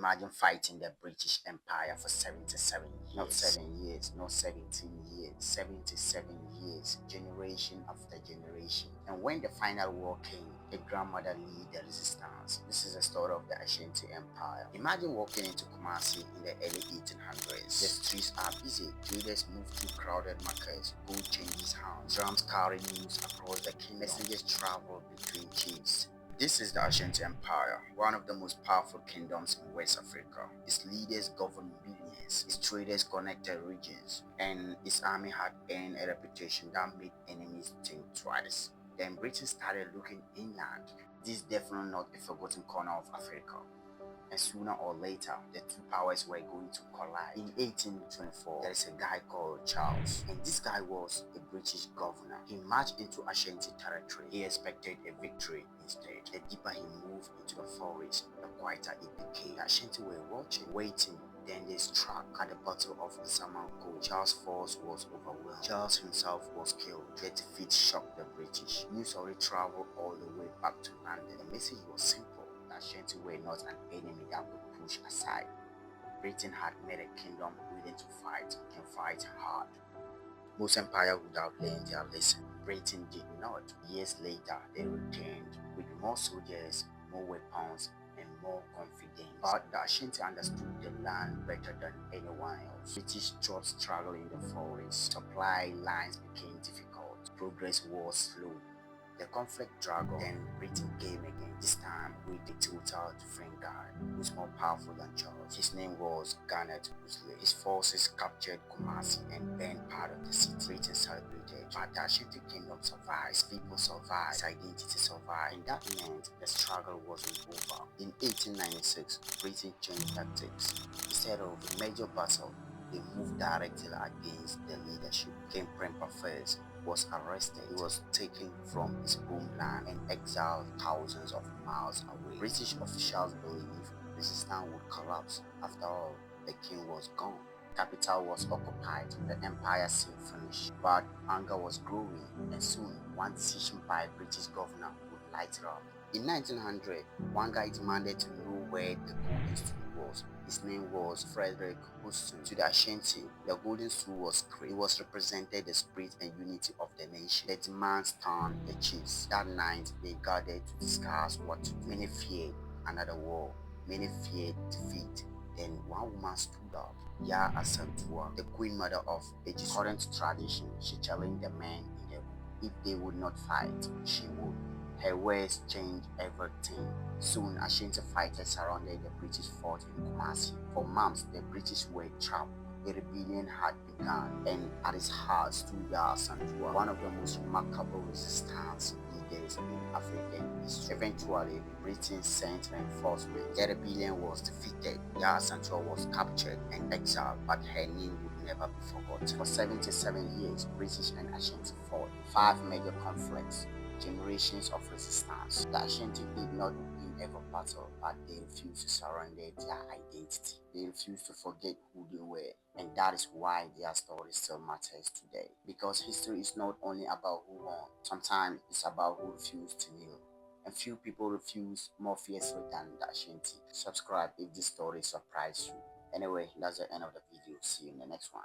Imagine fighting the British Empire for 77 years. Not 7 years, not 17 years, 77 years, generation after generation. And when the final war came, the grandmother led the resistance. This is the story of the Ashanti Empire. Imagine walking into Kumasi in the early 1800s. The streets are busy. Traders move through crowded markets. Gold changes hands. Drums carry news across the kingdom. Messengers travel between chiefs. This is the Ashanti Empire, one of the most powerful kingdoms in West Africa. Its leaders governed billions, its traders connected regions, and its army had earned a reputation that made enemies think twice. Then Britain started looking inland. This is definitely not a forgotten corner of Africa. And sooner or later, the two powers were going to collide. In 1824, there is a guy called Charles, and this guy was a British governor. He marched into Ashanti territory. He expected a victory instead. The deeper he moved into the forest, the quieter it became. The Ashanti were watching, waiting. Then they struck at the Battle of Samango. Charles' force was overwhelmed. Charles himself was killed. The defeat shocked the British. News already traveled all the way back to London. The message was simple. Ashanti were not an enemy that would push aside. Britain had made a kingdom willing to fight and fight hard. Most empires would have learned their lesson. Britain did not. Years later, they returned with more soldiers, more weapons, and more confidence. But the Ashanti understood the land better than anyone else. British troops struggled in the forest. Supply lines became difficult. Progress was slow. The conflict dragged on, then Britain came again, this time with a total different guy who was more powerful than Charles. His name was Garnet Wolseley. His forces captured Kumasi and burned part of the city. Britain celebrated, but the Ashanti kingdom survived, its people survived, its identity survived, and that meant the struggle wasn't over. In 1896, Britain changed tactics. Instead of a major battle, they moved directly against the leadership. King Prempeh first was arrested. He was taken from his homeland and exiled thousands of miles away. British officials believed resistance would collapse. After all, the king was gone. Capital was occupied. The empire seemed finished. But anger was growing, and soon one decision by a British governor would light it up. In 1900, one guy demanded to know where the golden stool was. His name was Frederick Houston. To the Ashanti, the golden stool was great. It was represented the spirit and unity of the nation. The demand stunned the chiefs. That night, they gathered to discuss what to do. Many feared another war. Many feared defeat. Then one woman stood up, Ashanti, the queen mother of Egypt. According to tradition, she challenged the men in the room. If they would not fight, she would. Her words changed everything. Soon, Ashanti fighters surrounded the British fort in Kumasi. For months, the British were trapped. A rebellion had begun, and at its heart stood Ashanti, one of the most remarkable resistance leaders in African history. Eventually, Britain sent reinforcements. The rebellion was defeated. Ashanti was captured and exiled, but her name would never be forgotten. For 77 years, British and Ashanti fought 5 major conflicts. Generations of resistance. The Ashanti did not win every battle, but they refused to surrender their identity. They refused to forget who they were, and that is why their story still matters today. Because history is not only about who won, sometimes it's about who refused to kneel. And few people refuse more fiercely than the Ashanti. Subscribe if this story surprised you. Anyway, that's the end of the video. See you in the next one.